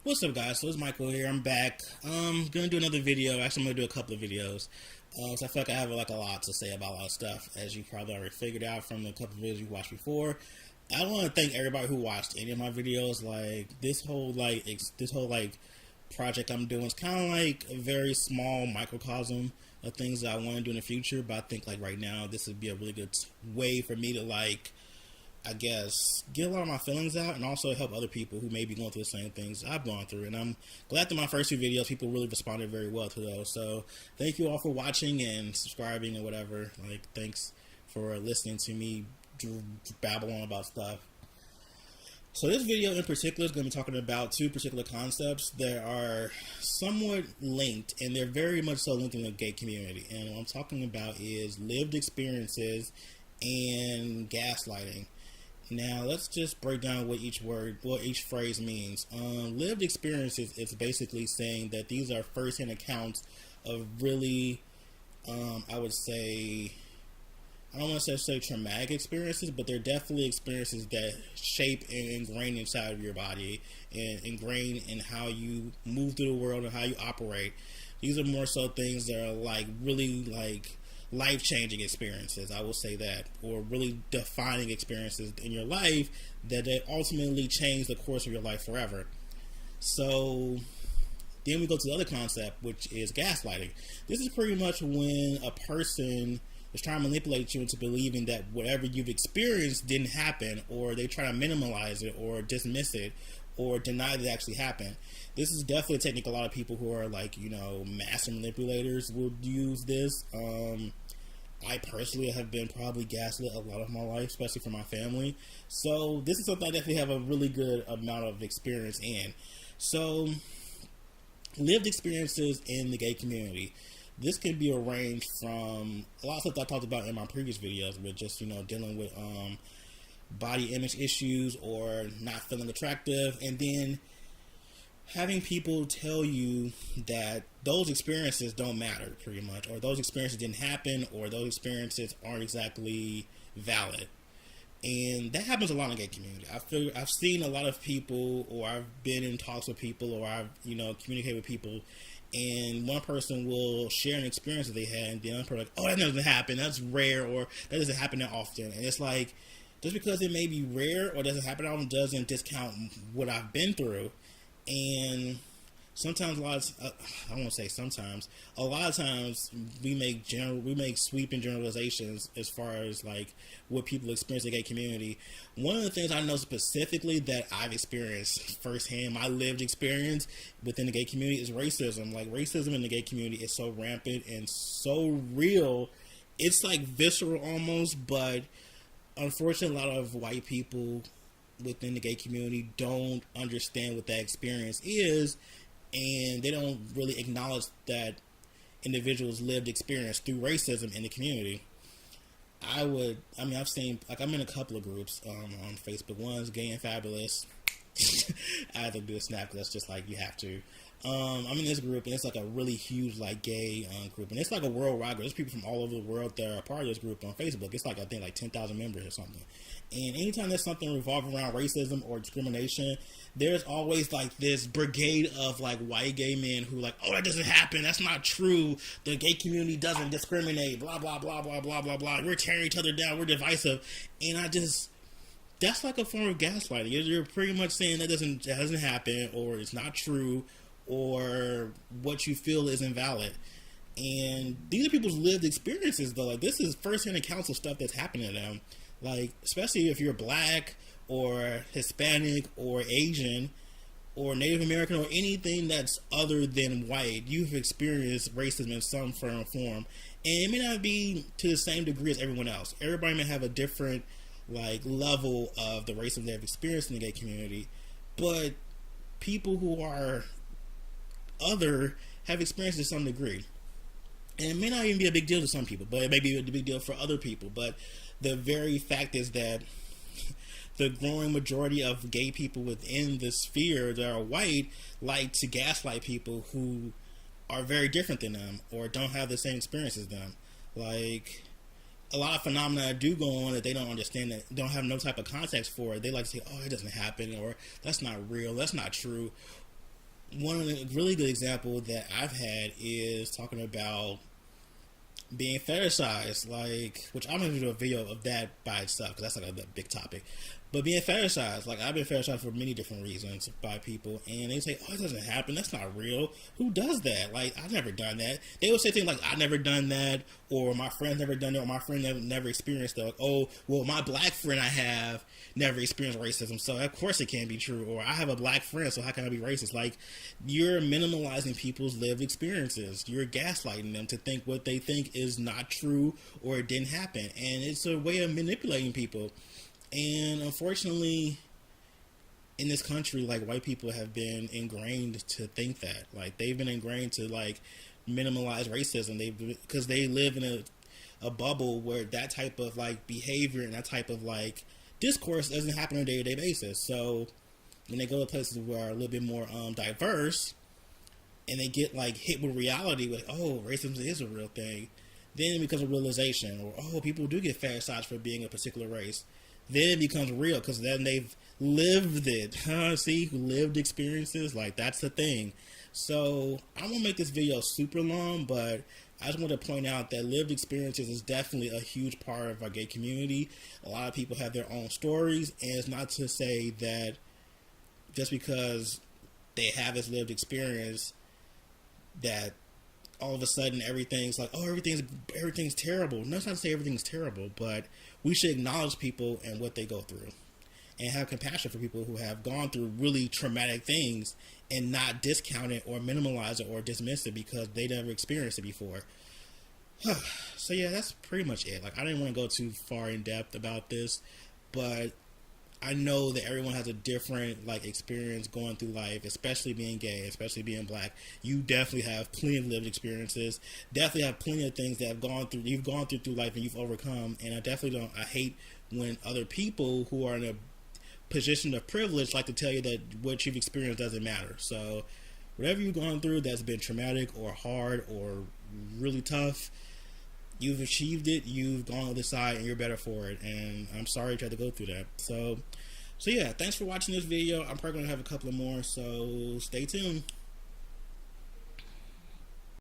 What's up, guys? So it's Michael here. I'm back. Gonna do another video. Actually, I'm gonna do a couple of videos. So I feel like I have a lot to say about a lot of stuff, as you probably already figured out from the couple of videos you watched before. I want to thank everybody who watched any of my videos. Like this whole project I'm doing is kind of like a very small microcosm of things that I want to do in the future. But I think like right now, this would be a really good way for me to I guess, get a lot of my feelings out and also help other people who may be going through the same things I've gone through. And I'm glad that my first few videos, people really responded very well to those. So thank you all for watching and subscribing and whatever. Thanks for listening to me babble on about stuff. So this video in particular is going to be talking about two particular concepts that are somewhat linked, and they're very much so linked in the gay community. And what I'm talking about is lived experiences and gaslighting. Now, let's just break down what each phrase means. Lived experiences is basically saying that these are first-hand accounts of really, I would say, I don't want to say traumatic experiences, but they're definitely experiences that shape and ingrain inside of your body and ingrain in how you move through the world and how you operate. These are more so things that are really life-changing experiences, I will say that, or really defining experiences in your life that ultimately change the course of your life forever. So then we go to the other concept, which is gaslighting. This is pretty much when a person is trying to manipulate you into believing that whatever you've experienced didn't happen, or they try to minimize it or dismiss it or deny that it actually happened. This is definitely a technique a lot of people who are master manipulators will use this. I personally have been probably gaslit a lot of my life, especially for my family. So this is something I definitely have a really good amount of experience in. So lived experiences in the gay community. This can be arranged from a lot of stuff I talked about in my previous videos with just, dealing with body image issues or not feeling attractive, and then having people tell you that those experiences don't matter pretty much, or those experiences didn't happen, or those experiences aren't exactly valid. And that happens a lot in the gay community. I've seen a lot of people, or I've been in talks with people, or I've communicated with people, and one person will share an experience that they had, and the other person oh, that doesn't happen, that's rare, or that doesn't happen that often. And it's like, just because it may be rare or doesn't happen often doesn't discount what I've been through. And sometimes a lot of times we make sweeping generalizations as far as what people experience in the gay community. One of the things I know specifically that I've experienced firsthand, my lived experience within the gay community, is racism. Racism in the gay community is so rampant and so real. It's visceral almost, but unfortunately a lot of white people within the gay community don't understand what that experience is, and they don't really acknowledge that individuals' lived experience through racism in the community. I've seen, I'm in a couple of groups on Facebook. One's Gay and Fabulous. I have to do a snap because that's just you have to. I'm in this group, and it's a really huge gay group, and it's a worldwide group. There's people from all over the world that are a part of this group on Facebook. It's I think 10,000 members or something. And anytime there's something revolving around racism or discrimination, there's always this brigade of white gay men who oh, that doesn't happen, that's not true, the gay community doesn't discriminate, blah blah blah blah blah blah blah, we're tearing each other down, we're divisive. And that's a form of gaslighting. You're pretty much saying that doesn't happen, or it's not true, or what you feel is invalid. And these are people's lived experiences, though. This is first-hand accounts of stuff that's happening to them. Especially if you're black or Hispanic or Asian or Native American or anything that's other than white, you've experienced racism in some form. And it may not be to the same degree as everyone else. Everybody may have a different level of the racism they've experienced in the gay community, but people who are other have experienced it to some degree. And it may not even be a big deal to some people, but it may be a big deal for other people. But the very fact is that the growing majority of gay people within the sphere that are white like to gaslight people who are very different than them or don't have the same experience as them. A lot of phenomena do go on that they don't understand, that don't have no type of context for it. They like to say, oh, it doesn't happen, or that's not real, that's not true. one really good example that I've had is talking about being fetishized, like, which I'm gonna do a video of that by itself because that's like a big topic. But being fetishized, like, I've been fetishized for many different reasons by people, and they say, "Oh, it doesn't happen. That's not real. Who does that? Like, I've never done that." They will say things like, "I never done that," or "My friend's never done it," or "My friend never experienced that." Like, "Oh, well, my black friend I have never experienced racism, so of course it can't be true." Or, "I have a black friend, so how can I be racist?" Like, you're minimalizing people's lived experiences. You're gaslighting them to think what they think is not true or it didn't happen, and it's a way of manipulating people. And unfortunately, in this country, like, white people have been ingrained to think that, like, they've been ingrained to, like, minimalize racism. Because they live in a bubble where that type of, like, behavior and that type of, like, discourse doesn't happen on a day-to-day basis. So when they go to places where are a little bit more diverse, and they get, like, hit with reality, with, oh, racism is a real thing, then it becomes a realization. Or, oh, people do get fetishized for being a particular race. Then it becomes real because then they've lived it. See, lived experiences, like, that's the thing. So I won't make this video super long, but I just want to point out that lived experiences is definitely a huge part of our gay community. A lot of people have their own stories, and it's not to say that just because they have this lived experience that all of a sudden everything's like, oh, everything's terrible. No, it's not to say everything's terrible, but we should acknowledge people and what they go through, and have compassion for people who have gone through really traumatic things, and not discount it or minimalize it or dismiss it because they never experienced it before. So yeah, that's pretty much it. Like, I didn't want to go too far in depth about this, but I know that everyone has a different, like, experience going through life, especially being gay, especially being black. You definitely have plenty of lived experiences. Definitely have plenty of things that you've gone through life and you've overcome. And I hate when other people who are in a position of privilege like to tell you that what you've experienced doesn't matter. So whatever you've gone through that's been traumatic or hard or really tough, you've achieved it, you've gone on the other side, and you're better for it. And I'm sorry you had to go through that. So yeah, thanks for watching this video. I'm probably going to have a couple of more, so stay tuned.